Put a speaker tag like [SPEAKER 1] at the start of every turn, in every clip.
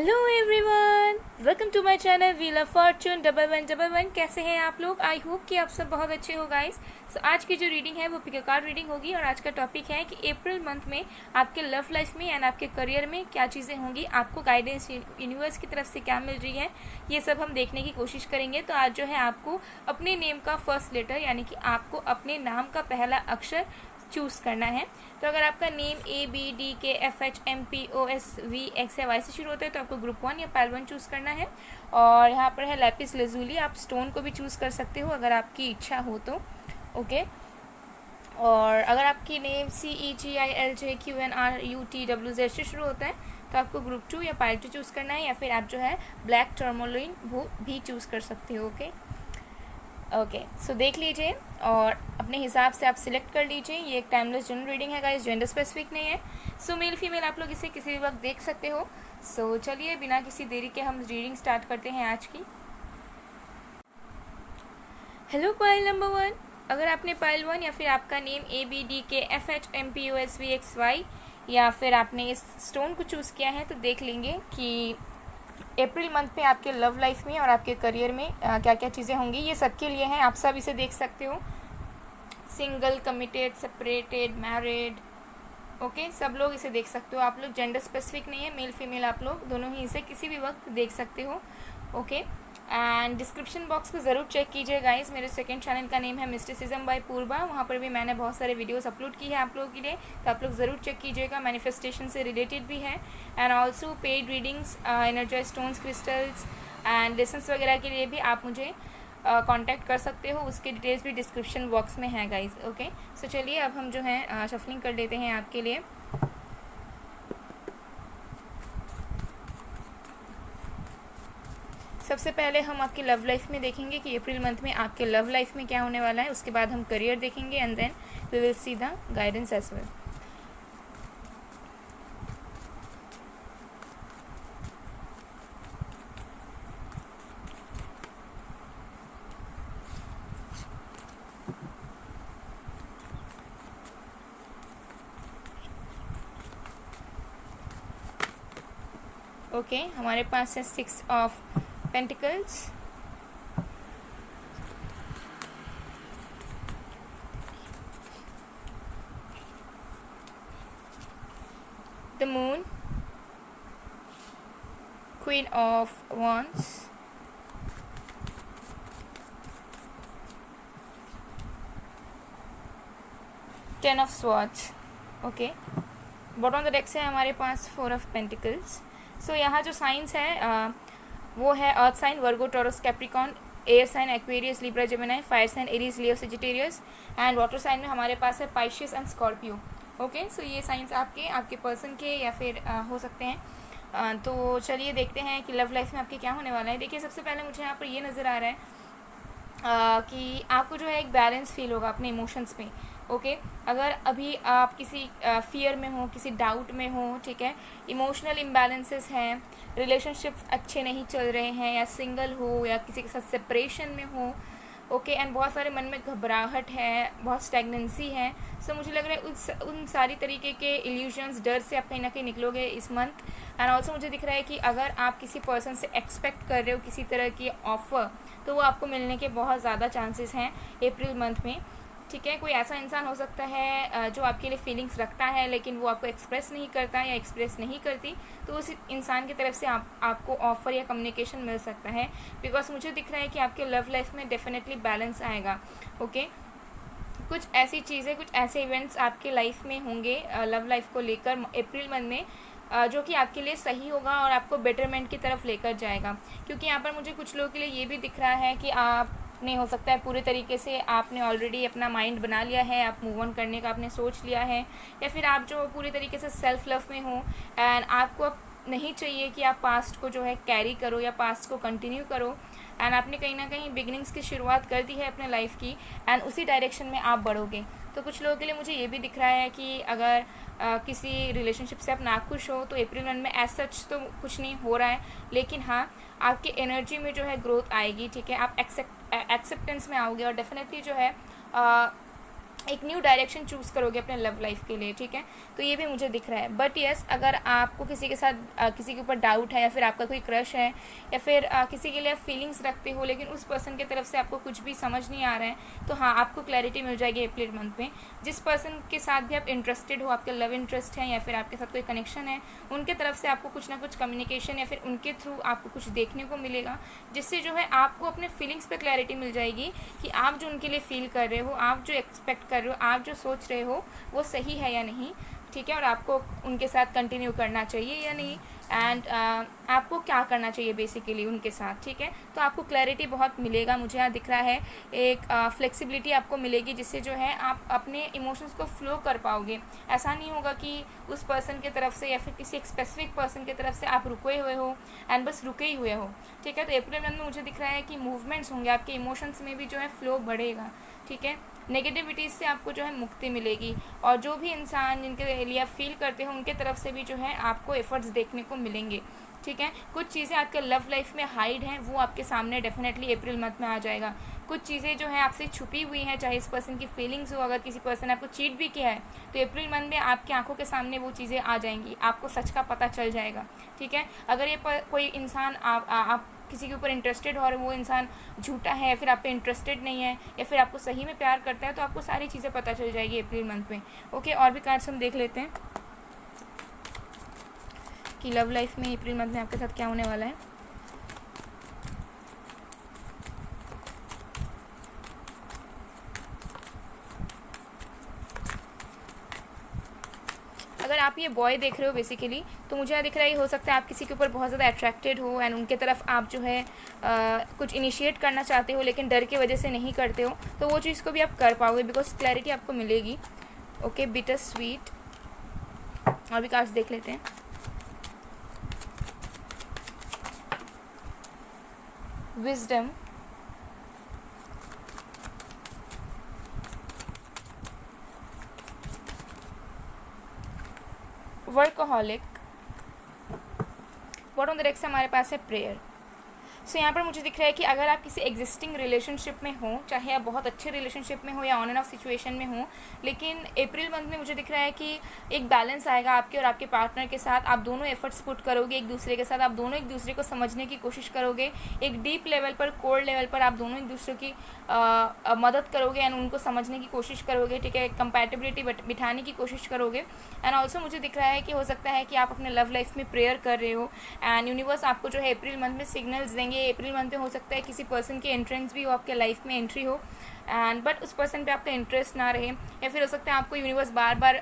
[SPEAKER 1] Hello everyone, welcome to my channel wheel of fortune 1111। कैसे हैं आप लोग? आई होप कि आप सब बहुत अच्छे हो गाइस। सो आज की जो रीडिंग है वो पिक कार्ड रीडिंग होगी और आज का टॉपिक है कि अप्रैल मंथ में आपके लव लाइफ में एंड आपके करियर में क्या चीज़ें होंगी, आपको गाइडेंस यूनिवर्स की तरफ से क्या मिल रही है, ये सब हम देखने की कोशिश करेंगे। तो आज जो है आपको अपने नेम का फर्स्ट लेटर यानी कि आपको अपने नाम का पहला अक्षर चूज़ करना है। तो अगर आपका नेम ABDKFHMPOSVXY से शुरू होता है तो आपको ग्रुप 1 या पाइल 1 चूज़ करना है। और यहाँ पर है लैपिस लजूली, आप स्टोन को भी चूज़ कर सकते हो अगर आपकी इच्छा हो तो। ओके। और अगर आपकी नेम CEGILJQNRUTWZ से शुरू होता है तो आपको ग्रुप 2 या पाइल 2 चूज़ करना है, या फिर आप जो है ब्लैक टर्मोलिन वो भी चूज़ कर सकते हो। ओके, सो देख लीजिए और अपने हिसाब से आप सिलेक्ट कर लीजिए। ये एक टाइमलेस जनरल रीडिंग है गाइस, जेंडर स्पेसिफिक नहीं है। सो मेल फीमेल आप लोग इसे किसी भी वक्त देख सकते हो। सो चलिए बिना किसी देरी के हम रीडिंग स्टार्ट करते हैं आज की। हेलो पाइल नंबर 1, अगर आपने पाइल 1 या फिर आपका नेम ABDKFHMPOSVXY या फिर आपने इस स्टोन को चूज़ किया है तो देख लेंगे कि अप्रैल मंथ में आपके लव लाइफ में और आपके करियर में क्या क्या चीज़ें होंगी। ये सबके लिए हैं, आप सब इसे देख सकते हो। Single, committed, separated, married, okay, सब लोग इसे देख सकते हो। आप लोग जेंडर स्पेसिफिक नहीं है, मेल फीमेल आप लोग दोनों ही इसे किसी भी वक्त देख सकते हो। ओके, एंड डिस्क्रिप्शन बॉक्स को ज़रूर चेक कीजिए गाइस। मेरे सेकंड चैनल का नेम है मिस्टिसिज्म बाय पूर्वा, वहाँ पर भी मैंने बहुत सारे वीडियोस अपलोड की है आप लोगों के लिए, तो आप लोग ज़रूर चेक कीजिएगा। मैनिफेस्टेशन से रिलेटेड भी है and also paid readings, energize stones, crystals and lessons वगैरह के लिए भी आप मुझे कांटेक्ट कर सकते हो। उसके डिटेल्स भी डिस्क्रिप्शन बॉक्स में है गाइस। ओके, सो चलिए अब हम जो है शफलिंग कर लेते हैं आपके लिए। सबसे पहले हम आपकी लव लाइफ में देखेंगे कि अप्रैल मंथ में आपके लव लाइफ में क्या होने वाला है। उसके बाद हम करियर देखेंगे and then we will see the guidance as well. Okay, हमारे पास है 6 of pentacles, the moon, queen of wands, ten of swords. Okay, bottom of the deck से हमारे पास 4 ऑफ पेंटिकल्स। सो यहाँ जो साइंस है वो है earth sign, Virgo, Taurus, Capricorn, air sign, Aquarius, Libra, Gemini, fire sign, Aries, Leo, Sagittarius and water sign में हमारे पास है Pisces and Scorpio. Okay, so ये साइंस आपके पर्सन के या फिर हो सकते हैं। तो चलिए देखते हैं कि लव लाइफ में आपके क्या होने वाला है। देखिए, सबसे पहले मुझे यहाँ पर ये नज़र आ रहा है कि आपको जो है एक बैलेंस फील होगा अपने इमोशंस में। ओके, अगर अभी आप किसी फियर में हो, किसी डाउट में हो, ठीक है, इमोशनल इम्बैलेंसेस हैं, रिलेशनशिप्स अच्छे नहीं चल रहे हैं, या सिंगल हो या किसी के साथ सेपरेशन में हो, ओके, एंड बहुत सारे मन में घबराहट है, बहुत स्टैग्नेंसी है। सो मुझे लग रहा है उन सारी तरीके के इल्यूजन्स, डर से आप कहीं ना कहीं निकलोगे इस मंथ। एंड ऑल्सो मुझे दिख रहा है कि अगर आप किसी पर्सन से एक्सपेक्ट कर रहे हो किसी तरह की ऑफ़र, तो वो आपको मिलने के बहुत ज़्यादा चांसेस हैं अप्रैल मंथ में। ठीक है, कोई ऐसा इंसान हो सकता है जो आपके लिए फीलिंग्स रखता है लेकिन वो आपको एक्सप्रेस नहीं करता या एक्सप्रेस नहीं करती, तो उस इंसान की तरफ से आपको ऑफ़र या कम्युनिकेशन मिल सकता है। बिकॉज मुझे दिख रहा है कि आपके लव लाइफ में डेफिनेटली बैलेंस आएगा। ओके, कुछ ऐसी चीज़ें, कुछ ऐसे इवेंट्स आपके लाइफ में होंगे लव लाइफ को लेकर अप्रैल मंथ में, जो कि आपके लिए सही होगा और आपको बेटरमेंट की तरफ लेकर जाएगा। क्योंकि यहाँ पर मुझे कुछ लोगों के लिए ये भी दिख रहा है कि आपने हो सकता है पूरे तरीके से आपने ऑलरेडी अपना माइंड बना लिया है, आप मूव ऑन करने का आपने सोच लिया है, या फिर आप जो पूरी तरीके से सेल्फ लव में हो एंड आपको अब नहीं चाहिए कि आप पास्ट को जो है कैरी करो या पास्ट को कंटिन्यू करो, एंड आपने कहीं ना कहीं बिगनिंग्स की शुरुआत कर दी है अपने लाइफ की एंड उसी डायरेक्शन में आप बढ़ोगे। तो कुछ लोगों के लिए मुझे ये भी दिख रहा है कि अगर किसी रिलेशनशिप से आप नाखुश हो तो अप्रैल मंथ में एज सच तो कुछ नहीं हो रहा है, लेकिन हाँ आपकी एनर्जी में जो है ग्रोथ आएगी। ठीक है, आप एक्सेप्टेंस में आओगे और डेफिनेटली जो है एक न्यू डायरेक्शन चूज़ करोगे अपने लव लाइफ के लिए, ठीक है। तो ये भी मुझे दिख रहा है। बट येस, अगर आपको किसी के साथ किसी के ऊपर डाउट है, या फिर आपका कोई क्रश है, या फिर किसी के लिए फीलिंग्स रखते हो, लेकिन उस पर्सन की तरफ से आपको कुछ भी समझ नहीं आ रहा है, तो हाँ, आपको क्लैरिटी मिल जाएगी अप्रैल मंथ में। जिस पर्सन के साथ भी आप इंटरेस्टेड हो, आपके लव इंटरेस्ट है, या फिर आपके साथ कोई कनेक्शन है, उनके तरफ से आपको कुछ ना कुछ कम्युनिकेशन, या फिर उनके थ्रू आपको कुछ देखने को मिलेगा, जिससे जो है आपको अपने फीलिंग्स पे क्लैरिटी मिल जाएगी कि आप जो उनके लिए फील कर रहे हो, आप जो एक्सपेक्ट कर रहे हो, आप जो सोच रहे हो, वो सही है या नहीं, ठीक है, और आपको उनके साथ कंटिन्यू करना चाहिए या नहीं, एंड आपको क्या करना चाहिए बेसिकली उनके साथ, ठीक है। तो आपको क्लैरिटी बहुत मिलेगा, मुझे यहाँ दिख रहा है। एक फ्लेक्सिबिलिटी आपको मिलेगी, जिससे जो है आप अपने इमोशंस को फ्लो कर पाओगे। ऐसा नहीं होगा कि उस पर्सन की तरफ से या फिर किसी एक स्पेसिफिक पर्सन की तरफ से आप रुके हुए हो एंड बस रुके ही हुए हो, ठीक है। तो अप्रैल मंथ में मुझे दिख रहा है कि मूवमेंट्स होंगे, आपके इमोशंस में भी जो है फ्लो बढ़ेगा, ठीक है। नेगेटिविटीज़ से आपको जो है मुक्ति मिलेगी, और जो भी इंसान जिनके लिए आप फील करते हो, उनके तरफ से भी जो है आपको एफर्ट्स देखने को मिलेंगे, ठीक है। कुछ चीज़ें आपके लव लाइफ में हाइड हैं, वो आपके सामने डेफिनेटली अप्रैल मंथ में आ जाएगा। कुछ चीज़ें जो है आपसे छुपी हुई हैं, चाहे इस पर्सन की फीलिंग्स हो, अगर किसी पर्सन ने आपको चीट भी किया है, तो अप्रैल मंथ में आपकी आंखों के सामने वो चीज़ें आ जाएंगी, आपको सच का पता चल जाएगा, ठीक है। अगर ये कोई इंसान आप किसी के ऊपर इंटरेस्टेड हो और वो इंसान झूठा है, या फिर आप पे इंटरेस्टेड नहीं है, या फिर आपको सही में प्यार करता है, तो आपको सारी चीज़ें पता चल जाएगी अप्रैल मंथ में, ओके। और भी कार्ड्स हम देख लेते हैं कि लव लाइफ में अप्रैल मंथ में आपके साथ क्या होने वाला है। अगर आप ये बॉय देख रहे हो बेसिकली, तो मुझे यहाँ दिख रहा है हो सकता है आप किसी के ऊपर बहुत ज़्यादा अट्रैक्टेड हो, एंड उनके तरफ आप जो है कुछ इनिशिएट करना चाहते हो, लेकिन डर की वजह से नहीं करते हो, तो वो चीज़ को भी आप कर पाओगे, बिकॉज क्लैरिटी आपको मिलेगी, ओके। Bitter sweet. और भी कार्ड्स देख लेते हैं। Wisdom, workaholic, bottom of the deck से हमारे पास है प्रेयर। सो यहाँ पर मुझे दिख रहा है कि अगर आप किसी एग्जिस्टिंग रिलेशनशिप में हो, चाहे आप बहुत अच्छे रिलेशनशिप में हो या ऑन एंड ऑफ सिचुएशन में हो, लेकिन अप्रैल मंथ में मुझे दिख रहा है कि एक बैलेंस आएगा आपके और आपके पार्टनर के साथ। आप दोनों एफर्ट्स पुट करोगे एक दूसरे के साथ, आप दोनों एक दूसरे को समझने की कोशिश करोगे, एक डीप लेवल पर, कोर लेवल पर आप दोनों एक दूसरे की मदद करोगे एंड उनको समझने की कोशिश करोगे, ठीक है। कंपैटिबिलिटी बिठाने की कोशिश करोगे। एंड ऑल्सो मुझे दिख रहा है कि हो सकता है कि आप अपने लव लाइफ में प्रेयर कर रहे हो, एंड यूनिवर्स आपको जो है अप्रैल मंथ में सिग्नल्स देंगे। अप्रैल मंथ में हो सकता है किसी पर्सन की एंट्रेंस भी हो, आपके लाइफ में एंट्री हो, एंड बट उस पर्सन पे आपका इंटरेस्ट ना रहे, या फिर हो सकता है आपको यूनिवर्स बार बार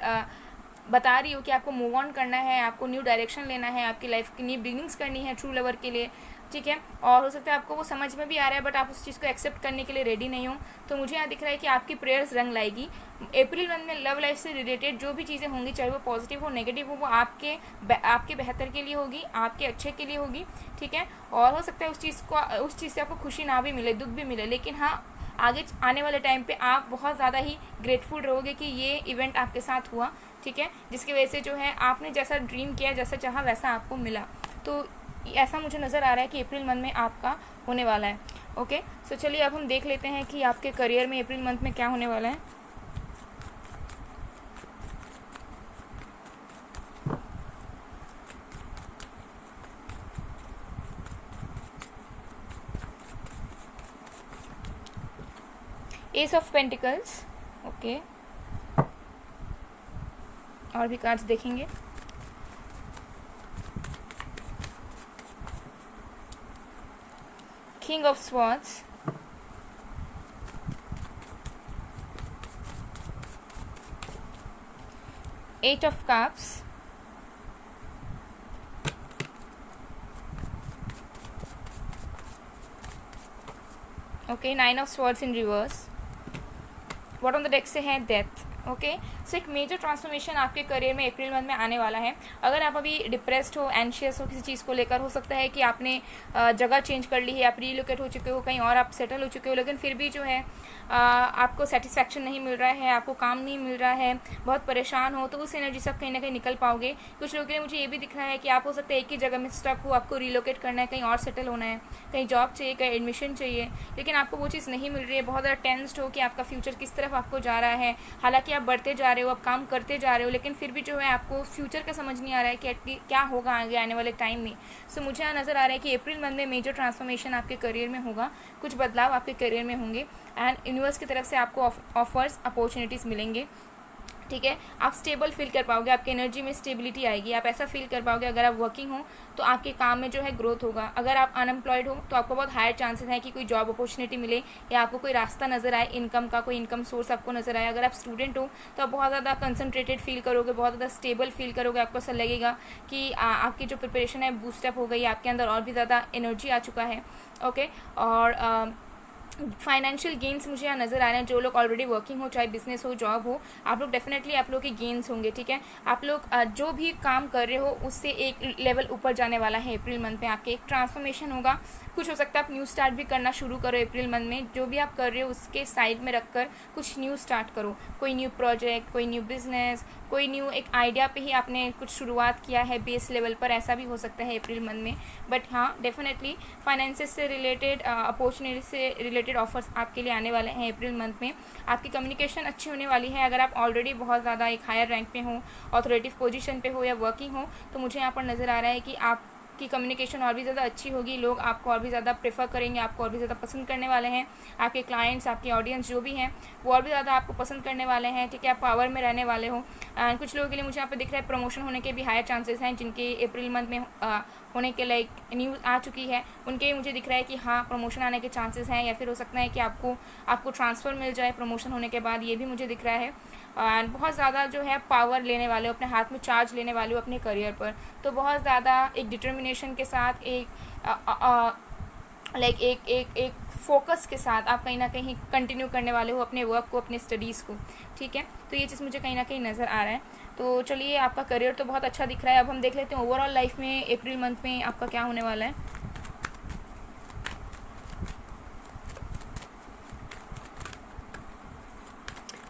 [SPEAKER 1] बता रही हो कि आपको मूव ऑन करना है, आपको न्यू डायरेक्शन लेना है, आपकी लाइफ की न्यू बिगिनिंग्स करनी है ट्रू लवर के लिए, ठीक है। और हो सकता है आपको वो समझ में भी आ रहा है, बट आप उस चीज़ को एक्सेप्ट करने के लिए रेडी नहीं हो। तो मुझे यहाँ दिख रहा है कि आपकी प्रेयर्स रंग लाएगी। अप्रैल मंथ में लव लाइफ से रिलेटेड जो भी चीज़ें होंगी, चाहे वो पॉजिटिव हो नेगेटिव हो, वो आपके बेहतर के लिए होगी, आपके अच्छे के लिए होगी, ठीक है। और हो सकता है उस चीज़ से आपको खुशी ना भी मिले, दुख भी मिले, लेकिन हाँ, आगे आने वाले टाइम पे आप बहुत ज़्यादा ही ग्रेटफुल रहोगे कि ये इवेंट आपके साथ हुआ, ठीक है, जिसकी वजह से जो है आपने जैसा ड्रीम किया, जैसा चाहा वैसा आपको मिला। तो ऐसा मुझे नज़र आ रहा है कि अप्रैल मंथ में आपका होने वाला है, ओके। सो चलिए अब हम देख लेते हैं कि आपके करियर में अप्रैल मंथ में क्या होने वाला है। Ace of pentacles, okay. और भी कार्ड्स देखेंगे। King of swords, eight of cups, okay, nine of swords in reverse, bottom of the deck से है डेथ, ओके। सो एक मेजर ट्रांसफॉर्मेशन आपके करियर में अप्रैल मंथ में आने वाला है। अगर आप अभी डिप्रेस्ड हो, एंशियस हो किसी चीज़ को लेकर, हो सकता है कि आपने जगह चेंज कर ली है, आप रीलोकेट हो चुके हो, कहीं और आप सेटल हो चुके हो, लेकिन फिर भी जो है आपको सेटिस्फैक्शन नहीं मिल रहा है, आपको काम नहीं मिल रहा है, बहुत परेशान हो, तो उस एनर्जी से आप कहीं ना कहीं निकल पाओगे। कुछ लोगों के लिए मुझे ये भी दिख रहा है कि आप हो सकता है एक ही जगह में स्टक हो, आपको रीलोकेट करना है, कहीं और सेटल होना है, कहीं जॉब चाहिए, कहीं एडमिशन चाहिए, लेकिन आपको वो चीज़ नहीं मिल रही है। बहुत ज़्यादा टेंस्ड हो कि आपका फ्यूचर किस तरफ आपको जा रहा है। हालांकि आप बढ़ते जा रहे हो, आप काम करते जा रहे हो, लेकिन फिर भी जो है आपको फ्यूचर का समझ नहीं आ रहा है कि क्या होगा आगे आने वाले टाइम में। सो मुझे यहाँ नज़र आ रहा है कि अप्रैल मंथ में मेजर ट्रांसफॉर्मेशन आपके करियर में होगा, कुछ बदलाव आपके करियर में होंगे एंड यूनिवर्स की तरफ से आपको ऑफर्स अपॉर्चुनिटीज़ मिलेंगे। ठीक है, आप स्टेबल फील कर पाओगे, आपकी एनर्जी में स्टेबिलिटी आएगी, आप ऐसा फील कर पाओगे। अगर आप वर्किंग हो तो आपके काम में जो है ग्रोथ होगा। अगर आप अनएम्प्लॉयड हो तो आपको बहुत हायर चांसेस हैं कि कोई जॉब अपॉर्चुनिटी मिले या आपको कोई रास्ता नज़र आए, इनकम का कोई इनकम सोर्स आपको नज़र आए। अगर आप स्टूडेंट हो तो आप बहुत ज़्यादा कंसंट्रेटेड फील करोगे, बहुत ज़्यादा स्टेबल फील करोगे, आपको ऐसा लगेगा कि आपकी जो प्रिपरेशन है बूस्टअप हो गई, आपके अंदर और भी ज़्यादा एनर्जी आ चुका है। ओके, और फाइनेंशियल गेन्स मुझे यहाँ नज़र आ रहे हैं। जो लोग ऑलरेडी वर्किंग हो, चाहे बिजनेस हो, जॉब हो, आप लोग डेफिनेटली आप लोग के गेन्स होंगे। ठीक है, आप लोग जो भी काम कर रहे हो उससे एक लेवल ऊपर जाने वाला है अप्रैल मंथ में। आपके एक ट्रांसफॉर्मेशन होगा। कुछ हो सकता है आप न्यू स्टार्ट भी करना शुरू करो अप्रैल मंथ में। जो भी आप कर रहे हो उसके साइड में रखकर कुछ न्यू स्टार्ट करो, कोई न्यू प्रोजेक्ट, कोई न्यू बिजनेस, कोई न्यू एक आइडिया पे ही आपने कुछ शुरुआत किया है बेस लेवल पर, ऐसा भी हो सकता है अप्रैल मंथ में। बट हाँ, डेफिनेटली फाइनेंसेस से रिलेटेड, अपॉर्चुनिटी से रिलेटेड ऑफर्स आपके लिए आने वाले हैं अप्रैल मंथ में। आपकी कम्युनिकेशन अच्छी होने वाली है। अगर आप ऑलरेडी बहुत ज़्यादा एक हायर रैंक पे हो, ऑथोरेटिव पोजीशन पे हो या वर्किंग हो, तो मुझे यहाँ पर नज़र आ रहा है कि आपकी कम्युनिकेशन और भी ज़्यादा अच्छी होगी। लोग आपको और भी ज़्यादा प्रेफर करेंगे, आपको और भी ज़्यादा पसंद करने वाले हैं। आपके क्लाइंट्स, आपकी ऑडियंस जो भी हैं वो और भी ज़्यादा आपको पसंद करने वाले हैं। ठीक है, आप पावर में रहने वाले हो। एंड कुछ लोगों के लिए मुझे यहाँ पे दिख रहा है प्रमोशन होने के भी हायर चांसेस हैं, जिनके अप्रैल मंथ में होने के लाइक न्यूज़ आ चुकी है, उनके मुझे दिख रहा है कि हाँ प्रमोशन आने के चांसेस हैं। या फिर हो सकता है कि आपको ट्रांसफ़र मिल जाए प्रमोशन होने के बाद, ये भी मुझे दिख रहा है। एंड बहुत ज़्यादा जो है पावर लेने वाले हो, अपने हाथ में चार्ज लेने वाले हो अपने करियर पर। तो बहुत ज़्यादा एक डिटर्मिनेशन के साथ, एक फोकस के साथ आप कहीं ना कहीं कंटिन्यू करने वाले हो अपने वर्क को, अपने स्टडीज़ को। ठीक है, तो ये चीज़ मुझे कहीं ना कहीं नज़र आ रहा है। तो चलिए, आपका करियर तो बहुत अच्छा दिख रहा है। अब हम देख लेते हैं ओवरऑल लाइफ में अप्रैल मंथ में आपका क्या होने वाला है।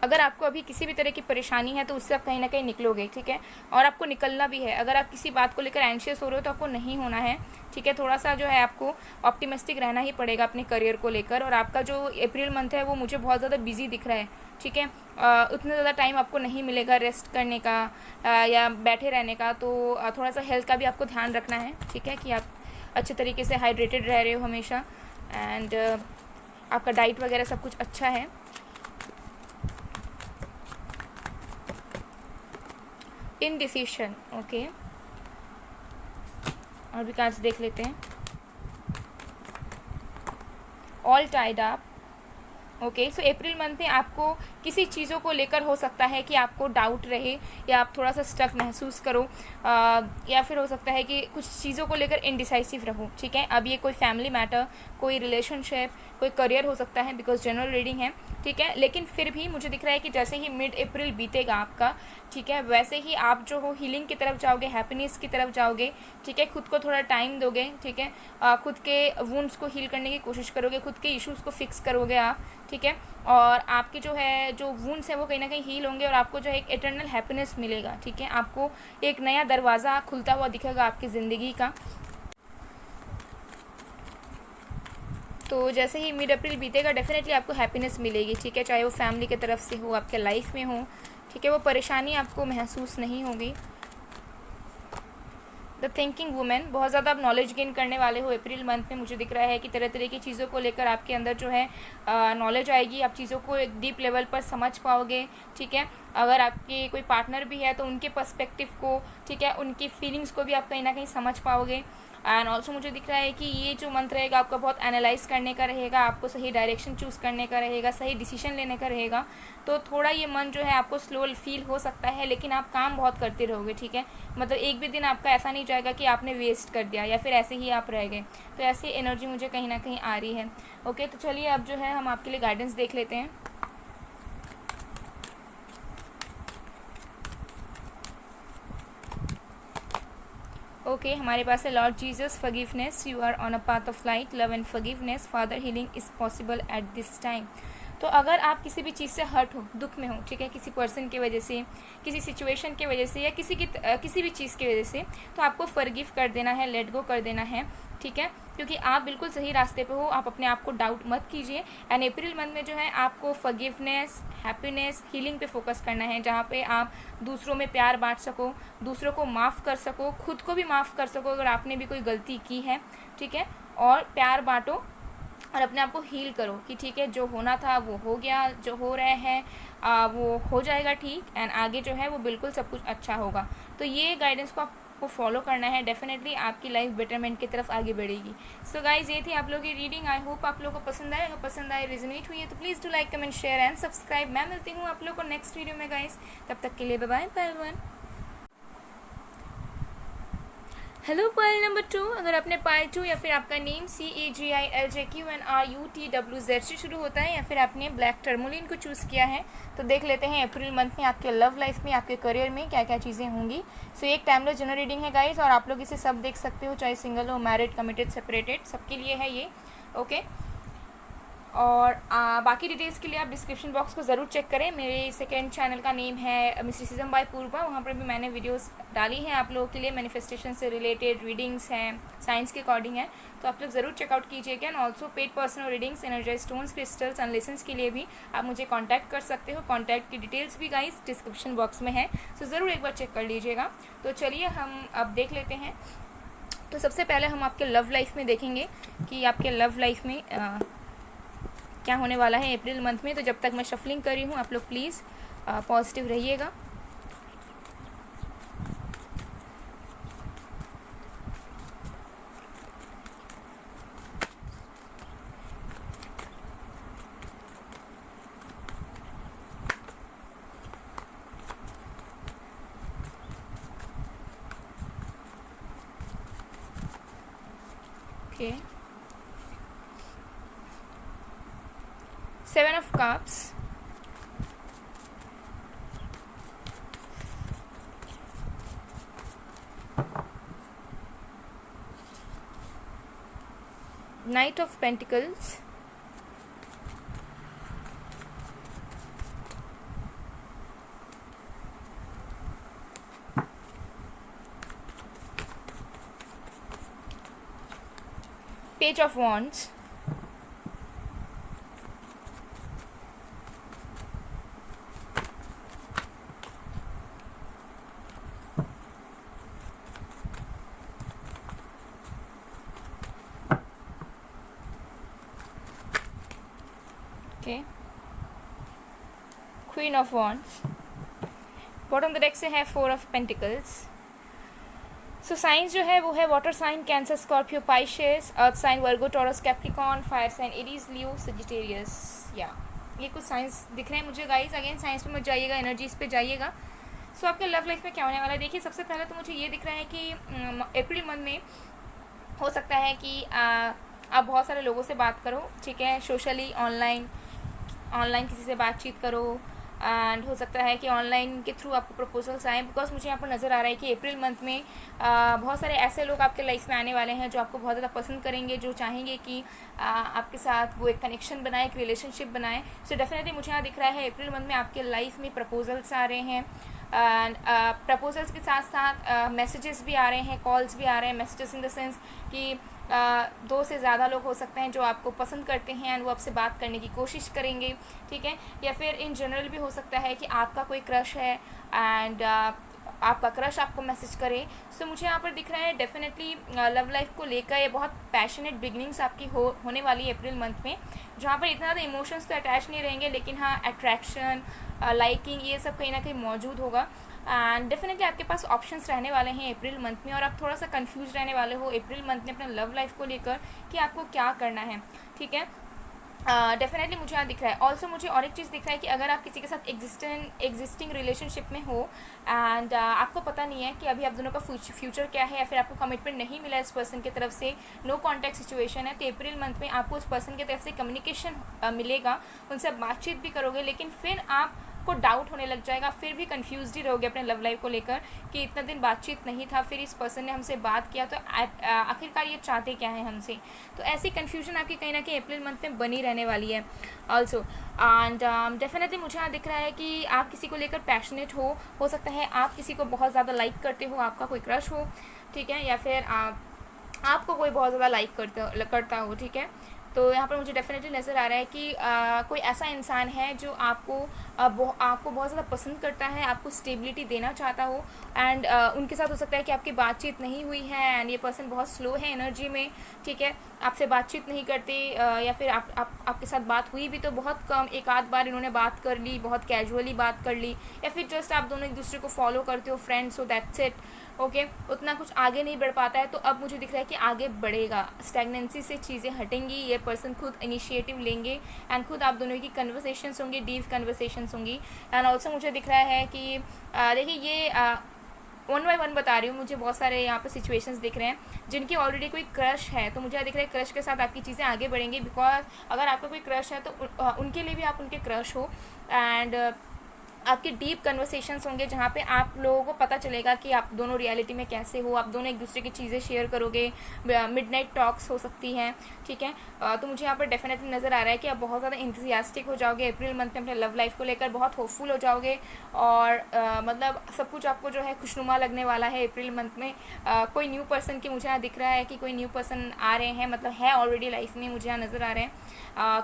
[SPEAKER 1] अगर आपको अभी किसी भी तरह की परेशानी है तो उससे आप कहीं ना कहीं निकलोगे। ठीक है, और आपको निकलना भी है। अगर आप किसी बात को लेकर एंशियस हो रहे हो तो आपको नहीं होना है। ठीक है, थोड़ा सा जो है आपको ऑप्टिमिस्टिक रहना ही पड़ेगा अपने करियर को लेकर। और आपका जो अप्रैल मंथ है वो मुझे बहुत ज़्यादा बिजी दिख रहा है। ठीक है, उतना ज़्यादा टाइम आपको नहीं मिलेगा रेस्ट करने का या बैठे रहने का। तो थोड़ा सा हेल्थ का भी आपको ध्यान रखना है। ठीक है, कि आप अच्छे तरीके से हाइड्रेटेड रह रहे हो हमेशा, एंड आपका डाइट वगैरह सब कुछ अच्छा है। इनडिसीशन, ओके, और भी कार्ड्स देख लेते हैं। All tied up, okay. So April month में आपको किसी चीज़ों को लेकर हो सकता है कि आपको डाउट रहे या आप थोड़ा सा स्टक महसूस करो, या फिर हो सकता है कि कुछ चीज़ों को लेकर इनडिसाइसिव रहो। ठीक है, अब ये कोई फैमिली मैटर, कोई रिलेशनशिप, कोई करियर हो सकता है, बिकॉज जनरल रीडिंग है। ठीक है, लेकिन फिर भी मुझे दिख रहा है कि जैसे ही मिड अप्रैल बीतेगा आपका, ठीक है, वैसे ही आप जो हो हीलिंग की तरफ जाओगे, हैप्पीनेस की तरफ जाओगे। ठीक है, खुद को थोड़ा टाइम दोगे। ठीक है, खुद के वुंड्स को हील करने की कोशिश करोगे, खुद के इश्यूज़ को फिक्स करोगे आप। ठीक है, और आपके जो वुंड्स हैं वो कहीं ना कहीं हील होंगे और आपको जो है एक इटर्नल हैप्पीनेस मिलेगा। ठीक है, आपको एक नया दरवाज़ा खुलता हुआ दिखेगा आपकी ज़िंदगी का। तो जैसे ही मिड अप्रैल बीतेगा डेफिनेटली आपको हैप्पीनेस मिलेगी। ठीक है, चाहे वो फैमिली की तरफ से हो, आपके लाइफ में हो। ठीक है, वो परेशानी आपको महसूस नहीं होगी। द थिंकिंग वुमेन, बहुत ज़्यादा आप नॉलेज गेन करने वाले हो अप्रैल मंथ में। मुझे दिख रहा है कि तरह तरह की चीज़ों को लेकर आपके अंदर जो है नॉलेज आएगी। आप चीज़ों को एक डीप लेवल पर समझ पाओगे। ठीक है, अगर आपके कोई पार्टनर भी है तो उनके पर्सपेक्टिव को, ठीक है, उनकी फीलिंग्स को भी आप कहीं ना कहीं समझ पाओगे। एंड ऑल्सो मुझे दिख रहा है कि ये जो मंथ रहेगा आपका बहुत एनालाइज करने का रहेगा, आपको सही डायरेक्शन चूज़ करने का रहेगा, सही डिसीजन लेने का रहेगा। तो थोड़ा ये मंथ जो है आपको स्लो फील हो सकता है, लेकिन आप काम बहुत करते रहोगे। ठीक है, मतलब एक भी दिन आपका ऐसा नहीं जाएगा कि आपने वेस्ट कर दिया या फिर ऐसे ही आप रह गए। तो ऐसी एनर्जी मुझे कहीं ना कहीं आ रही है। ओके, तो चलिए अब जो है हम आपके लिए गाइडेंस देख लेते हैं। ओके हमारे पास है lord Jesus forgiveness, you are on a path of light, love and forgiveness, father healing is possible at this time. तो अगर आप किसी भी चीज़ से हर्ट हो, दुख में हो, ठीक है, किसी पर्सन की वजह से, किसी सिचुएशन की वजह से, या किसी भी चीज़ की वजह से, तो आपको फॉरगिव कर देना है, लेट गो कर देना है, ठीक है, क्योंकि आप बिल्कुल सही रास्ते पे हो। आप अपने आप को डाउट मत कीजिए। एंड अप्रैल मंथ में जो है आपको फॉरगिवनेस, हैप्पीनेस, हीलिंग पे फोकस करना है, जहाँ पे आप दूसरों में प्यार बांट सको, दूसरों को माफ़ कर सको, खुद को भी माफ़ कर सको अगर आपने भी कोई गलती की है, ठीक है, और प्यार बांटो और अपने आप को हील करो कि ठीक है, जो होना था वो हो गया, जो हो रहा है वो हो जाएगा ठीक, एंड आगे जो है वो बिल्कुल सब कुछ अच्छा होगा। तो ये गाइडेंस को आपको फॉलो करना है, डेफिनेटली आपकी लाइफ बेटरमेंट की तरफ आगे बढ़ेगी। सो गाइज ये थी आप लोगों की रीडिंग। आई होप आप लोगों को पसंद आए। अगर पसंद आए, रिजोनेट हुई है तो please do like, comment, share and subscribe. मैं मिलती हूँ आप लोगों को नेक्स्ट वीडियो में गाइज, तब तक के लिए बाय बाय पायल 1। Hello pile number 2। अगर आपने पायल 2 या फिर आपका नेम CAGILJQNRUTWZ से शुरू होता है, या फिर आपने ब्लैक टर्मोलिन को चूज़ किया है, तो देख लेते हैं अप्रैल मंथ में आपके लव लाइफ में, आपके करियर में क्या क्या चीज़ें होंगी। सो एक टाइमलेस जनरल रीडिंग है गाइज, और आप लोग इसे सब देख सकते हो, चाहे सिंगल हो, मैरिड, कमिटेड, सेपरेटेड, सबके लिए है ये। ओके और बाकी डिटेल्स के लिए आप डिस्क्रिप्शन बॉक्स को ज़रूर चेक करें। मेरे सेकेंड चैनल का नेम है मिस्टिसिज्म बाय पूर्वा, वहाँ पर भी मैंने वीडियोस डाली हैं आप लोगों के लिए, मैनिफेस्टेशन से रिलेटेड रीडिंग्स हैं, साइंस के अकॉर्डिंग है, तो आप लोग ज़रूर चेकआउट कीजिएगा। And also paid personal readings, energize stones, crystals and lessons के लिए भी आप मुझे कॉन्टैक्ट कर सकते हो। कॉन्टैक्ट की डिटेल्स भी गाइस डिस्क्रिप्शन बॉक्स में है, सो ज़रूर एक बार चेक कर लीजिएगा। तो चलिए हम अब देख लेते हैं। तो सबसे पहले हम आपके लव लाइफ में देखेंगे कि आपके लव लाइफ में क्या होने वाला है अप्रैल मंथ में। तो जब तक मैं शफलिंग कर रही हूँ, आप लोग प्लीज़ पॉजिटिव रहिएगा। Okay, 7 of Cups, Knight of Pentacles, Page of Wands, Queen of Wands। Bottom the deck से है 4 of Pentacles। सो साइंस जो है वो है water sign, Cancer, Scorpio, Pisces, earth sign, Virgo, Taurus, Capricorn, fire sign, Aries, Leo, Sagittarius. या ये कुछ science दिख रहे हैं मुझे गाइस। अगेन साइंस पे मत जाइएगा, एनर्जीज पे जाइएगा। सो आपके लव लाइफ में क्या होने वाला है, देखिए सबसे पहले तो मुझे ये दिख रहा है कि अप्रैल मंथ में हो सकता है कि आप बहुत सारे लोगों से बात करो, ठीक है, सोशली, ऑनलाइन किसी से बातचीत करो, एंड हो सकता है कि ऑनलाइन के थ्रू आपको प्रपोजल्स आएँ, बिकॉज मुझे यहाँ पर नज़र आ रहा है कि अप्रैल मंथ में बहुत सारे ऐसे लोग आपके लाइफ में आने वाले हैं जो आपको बहुत ज़्यादा पसंद करेंगे, जो चाहेंगे कि आपके साथ वो एक कनेक्शन बनाए, एक रिलेशनशिप बनाए। सो डेफिनेटली मुझे यहाँ दिख रहा है अप्रैल मंथ में आपके लाइफ में प्रपोजल्स आ रहे हैं, एंड प्रपोजल्स के साथ साथ मैसेजेस भी आ रहे हैं, कॉल्स भी आ रहे हैं। मैसेजेस इन द सेंस कि 2 से ज़्यादा लोग हो सकते हैं जो आपको पसंद करते हैं एंड वो आपसे बात करने की कोशिश करेंगे, ठीक है, या फिर इन जनरल भी हो सकता है कि आपका कोई क्रश है एंड आपका क्रश आपको मैसेज करे। सो मुझे यहाँ पर दिख रहा है डेफिनेटली लव लाइफ को लेकर ये बहुत पैशनेट बिगनिंग्स आपकी होने वाली है अप्रैल मंथ में, जहाँ पर इतना ज़्यादा इमोशंस तो अटैच नहीं रहेंगे, लेकिन हाँ अट्रैक्शन, लाइकिंग, ये सब कहीं ना कहीं मौजूद होगा। एंड डेफिनेटली आपके पास ऑप्शंस रहने वाले हैं अप्रैल मंथ में, और आप थोड़ा सा कंफ्यूज रहने वाले हो अप्रैल मंथ में अपने लव लाइफ को लेकर कि आपको क्या करना है, ठीक है। डेफिनेटली मुझे यहाँ दिख रहा है। ऑल्सो मुझे और एक चीज़ दिख रहा है कि अगर आप किसी के साथ एग्जिस्टिंग रिलेशनशिप में हो एंड आपको पता नहीं है कि अभी आप दोनों का फ्यूचर क्या है, या फिर आपको कमिटमेंट नहीं मिला इस पर्सन की तरफ से, नो कॉन्टैक्ट सिचुएशन है, तो अप्रैल मंथ में आपको उस पर्सन की तरफ से कम्युनिकेशन मिलेगा, उनसे बातचीत भी करोगे, लेकिन फिर आप आपको डाउट होने लग जाएगा, फिर भी कन्फ्यूज़ ही रहोगे अपने लव लाइफ को लेकर कि इतना दिन बातचीत नहीं था, फिर इस पर्सन ने हमसे बात किया, तो आखिरकार ये चाहते क्या है हमसे। तो ऐसी कन्फ्यूजन आपकी कहीं ना कहीं अप्रैल मंथ में बनी रहने वाली है ऑल्सो। एंड डेफिनेटली मुझे यहाँ दिख रहा है कि आप किसी को लेकर पैशनेट हो सकता है आप किसी को बहुत ज़्यादा लाइक करते हो, आपका कोई क्रश हो, ठीक है, या फिर आपको कोई बहुत ज़्यादा लाइक करता हो, ठीक है। तो यहाँ पर मुझे डेफिनेटली नज़र आ रहा है कि कोई ऐसा इंसान है जो आपको बहुत ज़्यादा पसंद करता है, आपको स्टेबिलिटी देना चाहता हो, एंड उनके साथ हो सकता है कि आपकी बातचीत नहीं हुई है, एंड ये पर्सन बहुत स्लो है एनर्जी में, ठीक है, आपसे बातचीत नहीं करते, या फिर आपके साथ बात हुई भी तो बहुत कम, एक आध बार इन्होंने बात कर ली, बहुत कैजुअली बात कर ली, या फिर जस्ट आप दोनों एक दूसरे को फॉलो करते हो, फ्रेंड्स हो, दैट्स इट, ओके, उतना कुछ आगे नहीं बढ़ पाता है। तो अब मुझे दिख रहा है कि आगे बढ़ेगा, स्टैग्नेंसी से चीज़ें हटेंगी, ये पर्सन खुद इनिशिएटिव लेंगे, एंड खुद आप दोनों की कन्वर्सेशंस होंगी, डीप कन्वर्सेशंस होंगी। एंड ऑल्सो मुझे दिख रहा है कि देखिए ये वन बाय वन बता रही हूँ, मुझे बहुत सारे यहाँ पे सिचुएशंस दिख रहे हैं जिनकी ऑलरेडी कोई क्रश है, तो मुझे दिख रहा है क्रश के साथ आपकी चीज़ें आगे बढ़ेंगी, बिकॉज अगर आपका कोई क्रश है तो उनके लिए भी आप उनके क्रश हो, एंड आपके डीप कन्वर्सेशंस होंगे जहाँ पे आप लोगों को पता चलेगा कि आप दोनों रियलिटी में कैसे हो, आप दोनों एक दूसरे की चीज़ें शेयर करोगे, मिडनाइट टॉक्स हो सकती हैं, ठीक है। तो मुझे यहाँ पर डेफिनेटली नज़र आ रहा है कि आप बहुत ज़्यादा इंथुसियास्टिक हो जाओगे अप्रैल मंथ में अपने लव लाइफ को लेकर, बहुत होपफुल हो जाओगे, और मतलब सब कुछ आपको जो है खुशनुमा लगने वाला है अप्रैल मंथ में। कोई न्यू पर्सन की मुझे यहाँ दिख रहा है कि कोई न्यू पर्सन आ रहे हैं, मतलब है ऑलरेडी लाइफ में, मुझे यहाँ नज़र आ रहे हैं।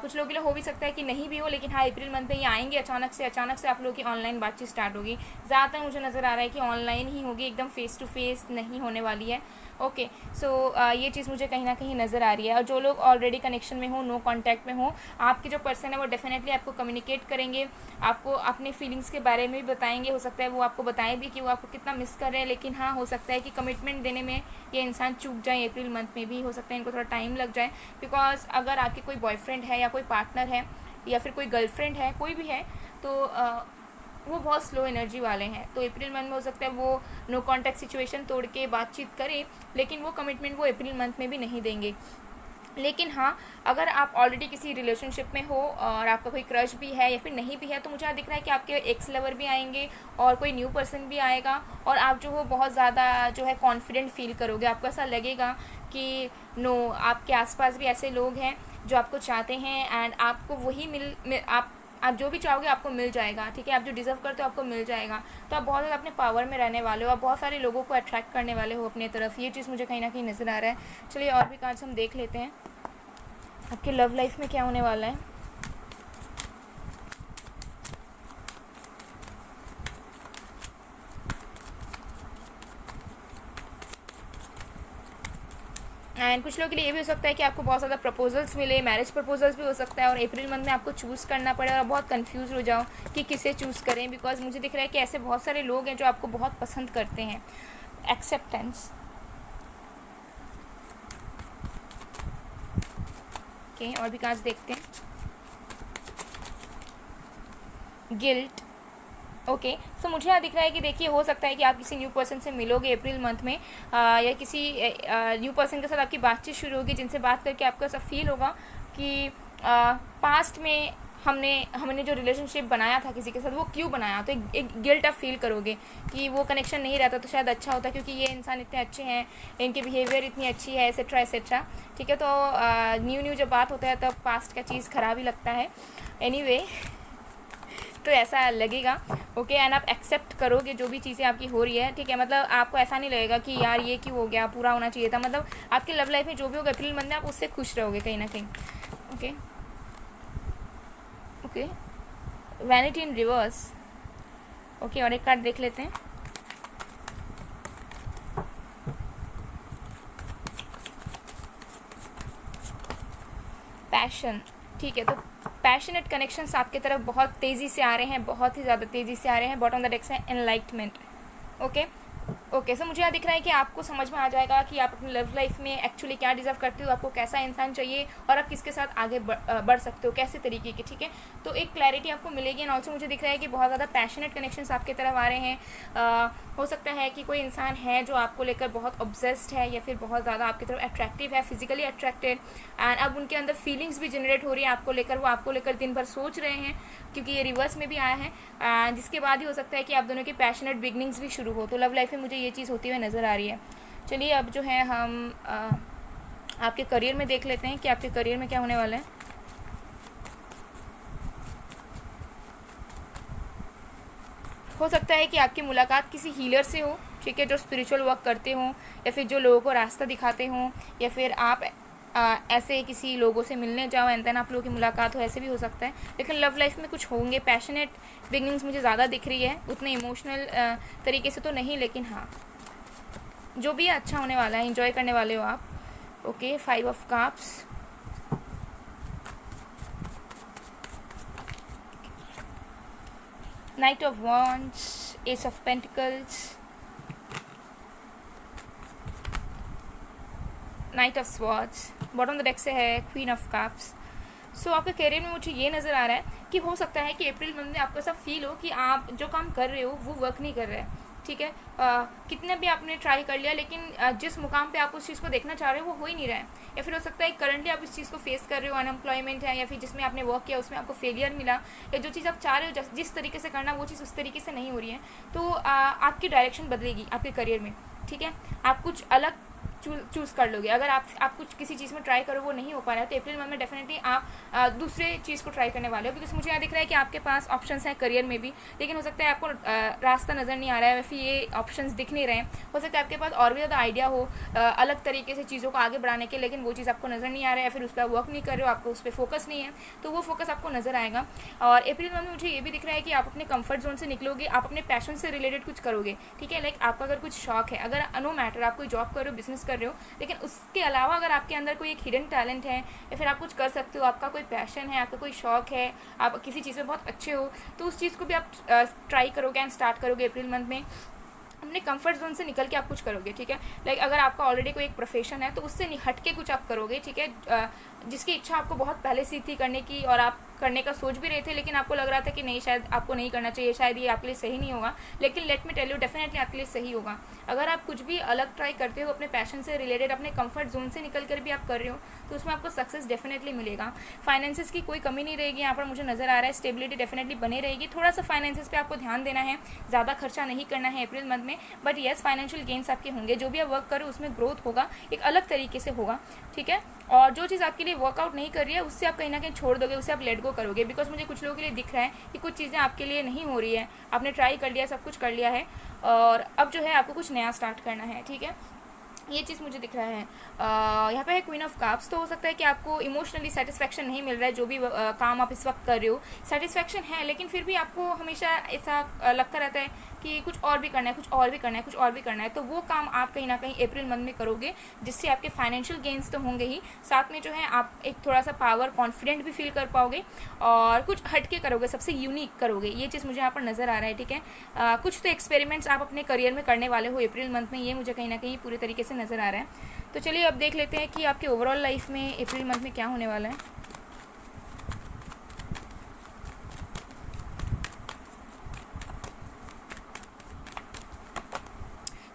[SPEAKER 1] कुछ लोगों के लिए हो भी सकता है कि नहीं भी हो, लेकिन हाँ अप्रैल मंथ में ये आएंगे अचानक से आप लोगों की ऑनलाइन बातचीत स्टार्ट होगी। ज़्यादातर मुझे नज़र आ रहा है कि ऑनलाइन ही होगी, एकदम फेस टू फेस नहीं होने वाली है, ओके। सो ये चीज़ मुझे कहीं ना कहीं नज़र आ रही है। और जो लोग ऑलरेडी कनेक्शन में हो, नो कांटेक्ट में हो, आपके जो पर्सन है वो डेफिनेटली आपको कम्युनिकेट करेंगे, आपको अपने फीलिंग्स के बारे में भी बताएंगे, हो सकता है वो आपको बताएं भी कि वो आपको कितना मिस कर रहे हैं, लेकिन हाँ हो सकता है कि कमिटमेंट देने में ये इंसान चूक जाए अप्रैल मंथ में भी, हो सकता है इनको थोड़ा टाइम लग जाए, बिकॉज अगर आपके कोई बॉयफ्रेंड है या कोई पार्टनर है या फिर कोई गर्लफ्रेंड है, कोई भी है, तो वो बहुत स्लो एनर्जी वाले हैं, तो अप्रैल मंथ में हो सकता है वो नो कांटेक्ट सिचुएशन तोड़ के बातचीत करें, लेकिन वो कमिटमेंट वो अप्रैल मंथ में भी नहीं देंगे। लेकिन हाँ अगर आप ऑलरेडी किसी रिलेशनशिप में हो और आपका कोई क्रश भी है या फिर नहीं भी है, तो मुझे यहाँ दिख रहा है कि आपके एक्स लवर भी आएंगे और कोई न्यू पर्सन भी आएगा, और आप जो हो बहुत ज़्यादा जो है कॉन्फिडेंट फील करोगे, आपको ऐसा लगेगा कि नो आपके आसपास भी ऐसे लोग हैं जो आपको चाहते हैं, एंड आपको वही आप जो भी चाहोगे आपको मिल जाएगा, ठीक है, आप जो डिज़र्व करते हो आपको मिल जाएगा। तो आप बहुत ज़्यादा अपने पावर में रहने वाले हो, आप बहुत सारे लोगों को अट्रैक्ट करने वाले हो अपने तरफ, ये चीज़ मुझे कहीं ना कहीं नज़र आ रहा है। चलिए और भी कार्ड्स हम देख लेते हैं आपके लव लाइफ में क्या होने वाला है। एंड कुछ लोगों के लिए ये भी हो सकता है कि आपको बहुत ज़्यादा प्रपोजल्स मिले, मैरिज प्रपोजल्स भी हो सकता है, और अप्रैल मंथ में आपको चूज़ करना पड़े और बहुत कंफ्यूज हो जाओ कि किसे चूज़ करें, बिकॉज मुझे दिख रहा है कि ऐसे बहुत सारे लोग हैं जो आपको बहुत पसंद करते हैं। एक्सेप्टेंस, ओके, और भी कार्ड्स देखते हैं। गिल्ट, ओके, सो मुझे यहाँ दिख रहा है कि देखिए हो सकता है कि आप किसी न्यू पर्सन से मिलोगे अप्रैल मंथ में, या किसी न्यू पर्सन के साथ आपकी बातचीत शुरू होगी, जिनसे बात करके आपको ऐसा फील होगा कि पास्ट में हमने जो रिलेशनशिप बनाया था किसी के साथ वो क्यों बनाया, तो एक गिल्ट आप फील करोगे कि वो कनेक्शन नहीं रहता तो शायद अच्छा होता, क्योंकि ये इंसान इतने अच्छे हैं, इनकी बिहेवियर इतनी अच्छी है, एसेट्रा एसेट्रा, ठीक है। तो न्यू जब बात होता है तब पास्ट का चीज़ ख़राब ही लगता है, एनीवे तो ऐसा लगेगा, ओके। एंड आप एक्सेप्ट करोगे जो भी चीज़ें आपकी हो रही है, ठीक है, मतलब आपको ऐसा नहीं लगेगा कि यार ये क्यों हो गया, पूरा होना चाहिए था, मतलब आपके लव लाइफ में जो भी होगा अप्रैल मंथ में आप उससे खुश रहोगे कहीं ना कहीं, ओके ओके। वैनिटी इन रिवर्स, ओके, और एक कार्ड देख लेते हैं। पैशन, ठीक है, तो पैशनेट कनेक्शंस आपकी तरफ बहुत तेज़ी से आ रहे हैं, बहुत ही ज़्यादा तेज़ी से आ रहे हैं। बॉटम ऑफ द डेक है एनलाइटमेंट, ओके, ओके, सो मुझे यहाँ दिख रहा है कि आपको समझ में आ जाएगा कि आप अपनी लव लाइफ में एक्चुअली क्या डिज़र्व करते हो, आपको कैसा इंसान चाहिए और आप किसके साथ आगे बढ़ सकते हो, कैसे तरीके के, ठीक है। तो एक क्लैरिटी आपको मिलेगी। एंड ऑल्सो मुझे दिख रहा है कि बहुत ज़्यादा पैशनेट कनेक्शंस आपकी तरफ आ रहे हैं। हो सकता है कि कोई इंसान है जो आपको लेकर बहुत ऑब्सेस्ड है या फिर बहुत ज़्यादा आपकी तरफ अट्रैक्टिव है, फिजिकली अट्रैक्टेड, एंड अब उनके अंदर फीलिंग्स भी जनरेट हो रही है आपको लेकर, वो आपको लेकर दिन भर सोच रहे हैं, क्योंकि ये रिवर्स में भी आया है। जिसके बाद ही हो सकता है कि आप दोनों की पैशनेट बिगनिंग्स भी शुरू हो। तो लव लाइफ में मुझे ये चीज़ होती हुई नज़र आ रही है। चलिए अब जो है हम आपके करियर में देख लेते हैं कि आपके करियर में क्या होने वाला है। हो सकता है कि आपकी मुलाकात किसी हीलर से हो, ठीक है, जो स्पिरिचुअल वर्क करते हों या फिर जो लोगों को रास्ता दिखाते हों, या फिर आप ऐसे किसी लोगों से मिलने जाओ एंड देन आप लोगों की मुलाकात हो, ऐसे भी हो सकता है। लेकिन लव लाइफ में कुछ होंगे, पैशनेट बिगनिंग्स मुझे ज़्यादा दिख रही है, उतने इमोशनल तरीके से तो नहीं, लेकिन हाँ जो भी अच्छा होने वाला है, इंजॉय करने वाले हो आप। Okay, 5 of cups, night of wands, S of pentacles, night of swords, bottom of the deck से है क्वीन ऑफ कप्स। सो आपके करियर में मुझे ये नज़र आ रहा है कि हो सकता है कि अप्रैल मंथ में आपको ऐसा फील हो कि आप जो काम कर रहे हो वो वर्क नहीं कर रहा है, ठीक है। कितने भी आपने ट्राई कर लिया, लेकिन जिस मुकाम पे आप उस चीज़ को देखना चाह रहे हो वो हो ही नहीं रहा है। या फिर हो सकता है करंटली आप इस चीज़ को फेस कर रहे हो, अनएम्प्लॉयमेंट है, या फिर जिसमें आपने वर्क किया उसमें आपको फेलियर मिला, या जो चीज़ आप चाह रहे हो जिस तरीके से करना वो चीज़ उस तरीके से नहीं हो रही है। तो आपकी डायरेक्शन बदलेगी आपके करियर में, ठीक है। आप कुछ अलग चूज़ कर लोगे। अगर आप कुछ किसी चीज़ में ट्राई करो वो नहीं हो पा रहा है, तो अप्रैल मंथ में डेफिनेटली आप दूसरे चीज़ को ट्राई करने वाले हो। बिकॉज मुझे यहाँ दिख रहा है कि आपके पास ऑप्शंस हैं करियर में भी, लेकिन हो सकता है आपको रास्ता नज़र नहीं आ रहा है, फिर ये ऑप्शंस दिख नहीं रहे हैं। हो सकता है आपके पास और भी ज़्यादा आइडिया हो अलग तरीके से चीज़ों को आगे बढ़ाने के, लेकिन वो चीज़ आपको नज़र नहीं आ रहा है, फिर उस पर वर्क नहीं कर रहे हो, आपको उस पर फोकस नहीं है, तो वो फोकस आपको नज़र आएगा। और अप्रैल मंथ में मुझे ये भी दिख रहा है कि आप अपने कंफर्ट जोन से निकलोगे, आप अपने पैशन से रिलेटेड कुछ करोगे, ठीक है। लाइक आपका अगर कुछ शौक है, अगर नो मैटर आप कोई जॉब कर रहे हो, बिजनेस कर रहे हो, लेकिन उसके अलावा अगर आपके अंदर कोई एक हिडन टैलेंट है या फिर आप कुछ कर सकते हो, आपका कोई पैशन है, आपका कोई शौक है, आप किसी चीज़ में बहुत अच्छे हो, तो उस चीज़ को भी आप ट्राई करोगे एंड स्टार्ट करोगे अप्रैल मंथ में। अपने कंफर्ट जोन से निकल के आप कुछ करोगे, ठीक है। लाइक अगर आपका ऑलरेडी कोई एक प्रोफेशन है तो उससे हट के कुछ आप करोगे, ठीक है। जिसकी इच्छा आपको बहुत पहले से थी करने की और आप करने का सोच भी रहे थे, लेकिन आपको लग रहा था कि नहीं शायद आपको नहीं करना चाहिए, शायद ये आपके लिए सही नहीं होगा, लेकिन let me tell you definitely आपके लिए सही होगा। अगर आप कुछ भी अलग ट्राई करते हो अपने पैशन से रिलेटेड, अपने कंफर्ट जोन से निकल कर भी आप कर रहे हो, तो उसमें आपको सक्सेस डेफिनेटली मिलेगा। फाइनेंसेस की कोई कमी नहीं रहेगी यहाँ पर, मुझे नज़र आ रहा है स्टेबिलिटी डेफिनेटली बनी रहेगी। थोड़ा सा फाइनेंसेस पे आपको ध्यान देना है, ज़्यादा खर्चा नहीं करना है अप्रैल मंथ में, बट येस फाइनेंशियल गेन्स आपके होंगे। जो भी आप वर्क करो उसमें ग्रोथ होगा, एक अलग तरीके से होगा, ठीक है। और जो चीज़ आपके लिए वर्कआउट नहीं कर रही है उससे आप कहीं ना कहीं छोड़ दोगे, उससे आप लेट गो करोगे। बिकॉज मुझे कुछ लोगों के लिए दिख रहा है कि कुछ चीज़ें आपके लिए नहीं हो रही है, आपने ट्राई कर लिया, सब कुछ कर लिया है, और अब जो है आपको कुछ नया स्टार्ट करना है, ठीक है। ये चीज़ मुझे दिख रहा है। यहाँ पे है क्वीन ऑफ कप्स, तो हो सकता है कि आपको इमोशनली सेटिस्फैक्शन नहीं मिल रहा है, जो भी काम आप इस वक्त कर रहे हो। सेटिस्फैक्शन है, लेकिन फिर भी आपको हमेशा ऐसा लगता रहता है कि कुछ और भी करना है, कुछ और भी करना है, कुछ और भी करना है। तो वो काम आप कहीं ना कहीं अप्रैल मंथ में करोगे, जिससे आपके फाइनेंशियल गेन्स तो होंगे ही, साथ में जो है आप एक थोड़ा सा पावर कॉन्फिडेंट भी फील कर पाओगे और कुछ हटके करोगे, सबसे यूनिक करोगे। ये चीज़ मुझे यहाँ पर नज़र आ रहा है, ठीक है। कुछ तो एक्सपेरिमेंट्स आप अपने करियर में करने वाले हो अप्रैल मंथ में, ये मुझे कहीं ना कहीं पूरे तरीके से नज़र आ रहा है। तो चलिए अब देख लेते हैं कि आपके ओवरऑल लाइफ में अप्रैल मंथ में क्या होने वाला है।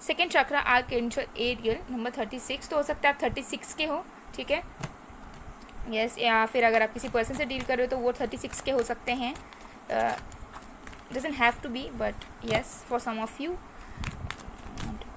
[SPEAKER 1] सेकेंड चक्र आर्कएंजल एरियल नंबर 36, तो हो सकता है आप 36 के हो, ठीक है। यस, या फिर अगर आप किसी पर्सन से डील कर रहे हो तो वो 36 के हो सकते हैं। Doesn't have to be, but yes for some of you.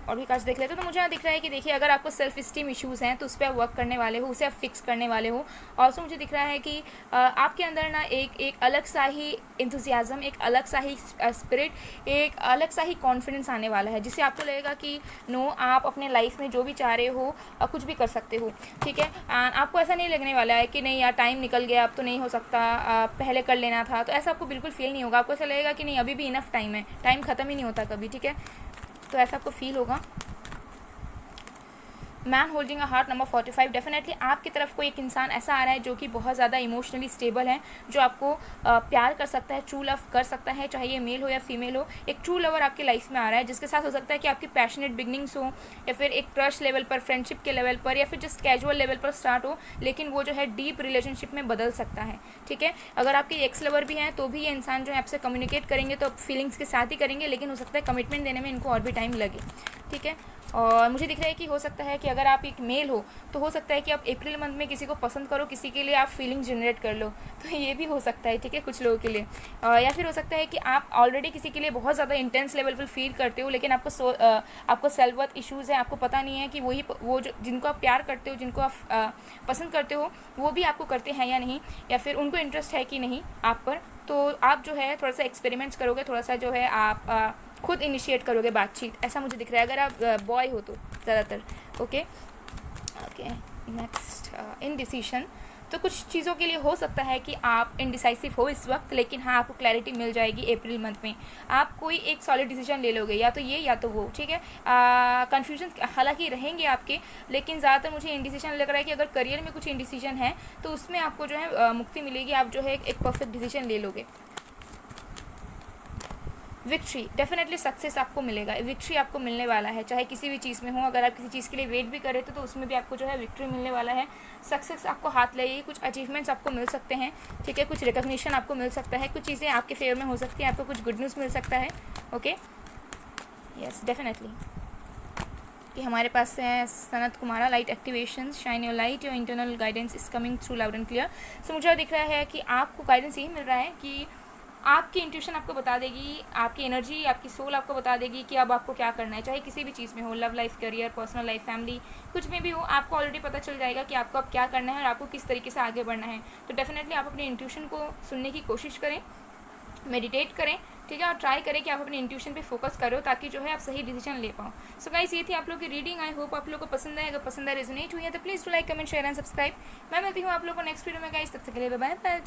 [SPEAKER 1] और भी कार्ड्स देख लेते हो, तो मुझे यहाँ दिख रहा है कि देखिए अगर आपको सेल्फ स्टीम इश्यूज़ हैं तो उस पर आप वर्क करने वाले हो, उसे आप फिक्स करने वाले हो। ऑल्सो मुझे दिख रहा है कि आपके अंदर ना एक अलग सा ही इंथुजियाज़म, एक अलग सा ही स्पिरिट, एक अलग सा ही कॉन्फिडेंस आने वाला है, जिससे आपको लगेगा कि नो, आप अपने लाइफ में जो भी चाह रहे हो कुछ भी कर सकते हो, ठीक है। आपको ऐसा नहीं लगने वाला है कि नहीं यार टाइम निकल गया, अब तो नहीं हो सकता, पहले कर लेना था, तो ऐसा आपको बिल्कुल फील नहीं होगा। आपको ऐसा लगेगा कि नहीं अभी भी इनफ टाइम है, टाइम ख़त्म ही नहीं होता कभी, ठीक है। तो ऐसा आपको फील होगा। Man holding a heart number 45, definitely आपकी तरफ कोई एक इंसान ऐसा आ रहा है जो कि बहुत ज़्यादा इमोशनली स्टेबल है, जो आपको प्यार कर सकता है, ट्रू लव कर सकता है, चाहे ये मेल हो या फीमेल हो। एक ट्रू लवर आपकी लाइफ में आ रहा है, जिसके साथ हो सकता है कि आपकी पैशनेट बिगनिंग्स हो, या फिर एक क्रश लेवल पर, फ्रेंडशिप के लेवल पर, या फिर जस्ट कैजुअल लेवल पर स्टार्ट हो, लेकिन वो जो है डीप रिलेशनशिप में बदल सकता है। ठीक है, अगर आपके एक्स लवर भी हैं तो भी ये इंसान जो है आपसे कम्युनिकेट करेंगे तो फीलिंग्स के साथ ही करेंगे, लेकिन हो सकता है कमिटमेंट देने में इनको और भी टाइम लगे। ठीक है, और मुझे दिख रहा है कि हो सकता है कि अगर आप एक मेल हो तो हो सकता है कि आप अप्रैल मंथ में किसी को पसंद करो, किसी के लिए आप फीलिंग जनरेट कर लो, तो ये भी हो सकता है। ठीक है, कुछ लोगों के लिए या फिर हो सकता है कि आप ऑलरेडी किसी के लिए बहुत ज़्यादा इंटेंस लेवल पर फील करते हो, लेकिन आपको सेल्फ वर्थ इश्यूज़ हैं, आपको पता नहीं है कि वो जो जिनको आप प्यार करते हो, जिनको आप पसंद करते हो, वो भी आपको करते हैं या नहीं, या फिर उनको इंटरेस्ट है कि नहीं आप पर। तो आप जो है थोड़ा सा एक्सपेरिमेंट्स करोगे, थोड़ा सा जो है आप खुद इनिशिएट करोगे बातचीत, ऐसा मुझे दिख रहा है अगर आप बॉय हो तो ज़्यादातर। Okay okay, next indecision. तो कुछ चीज़ों के लिए हो सकता है कि आप इनडिसाइसिव हो इस वक्त, लेकिन हाँ आपको क्लैरिटी मिल जाएगी अप्रैल मंथ में। आप कोई एक सॉलिड डिसीजन ले लोगे, या तो ये या तो वो। ठीक है, कन्फ्यूजन हालांकि रहेंगे आपके, लेकिन ज़्यादातर मुझे इनडिसीजन लग रहा है कि अगर करियर में कुछ इनडिसीजन है तो उसमें आपको जो है मुक्ति मिलेगी, आप जो है एक परफेक्ट डिसीजन ले लोगे। विक्ट्री, डेफिनेटली सक्सेस आपको मिलेगा, विक्ट्री आपको मिलने वाला है, चाहे किसी भी चीज़ में हो। अगर आप किसी चीज़ के लिए वेट भी कर रहे थे तो उसमें भी आपको जो है विक्ट्री मिलने वाला है, सक्सेस आपको हाथ लगेगी, कुछ अचीवमेंट्स आपको मिल सकते हैं। ठीक है, कुछ रिकॉग्निशन आपको मिल सकता है, कुछ चीज़ें आपके फेवर में हो सकती हैं, आपको कुछ गुड न्यूज़ मिल सकता है। Okay, yes definitely. कि हमारे पास है Sanat Kumara, light activation, shine your light, your internal guidance is coming through loud and clear. So मुझे दिख रहा है कि आपको गाइडेंस यही मिल रहा है कि आपकी इंट्यूशन आपको बता देगी, आपकी एनर्जी, आपकी सोल आपको बता देगी कि अब आपको क्या करना है, चाहे किसी भी चीज़ में हो, love life, career, personal life, family, कुछ में भी हो, आपको ऑलरेडी पता चल जाएगा कि आपको अब क्या करना है और आपको किस तरीके से आगे बढ़ना है। तो डेफिनेटली आप अपनी इंट्यूशन को सुनने की कोशिश करें, मेडिटेट करें। ठीक है, और ट्राई करें कि आप अपने इंट्यूशन पे फोकस करो, ताकि जो है आप सही डिसीजन ले पाओ। सो गाइस, ये थी आप लोग की रीडिंग। आई होप आप लोग को पसंद आए, अगर पसंद आए, रेजोनेट हुई है तो please do like, comment, share and subscribe. मैं मिलती हूँ आप लोग को नेक्स्ट वीडियो में गाइस, तब तक के लिए बाय बाय।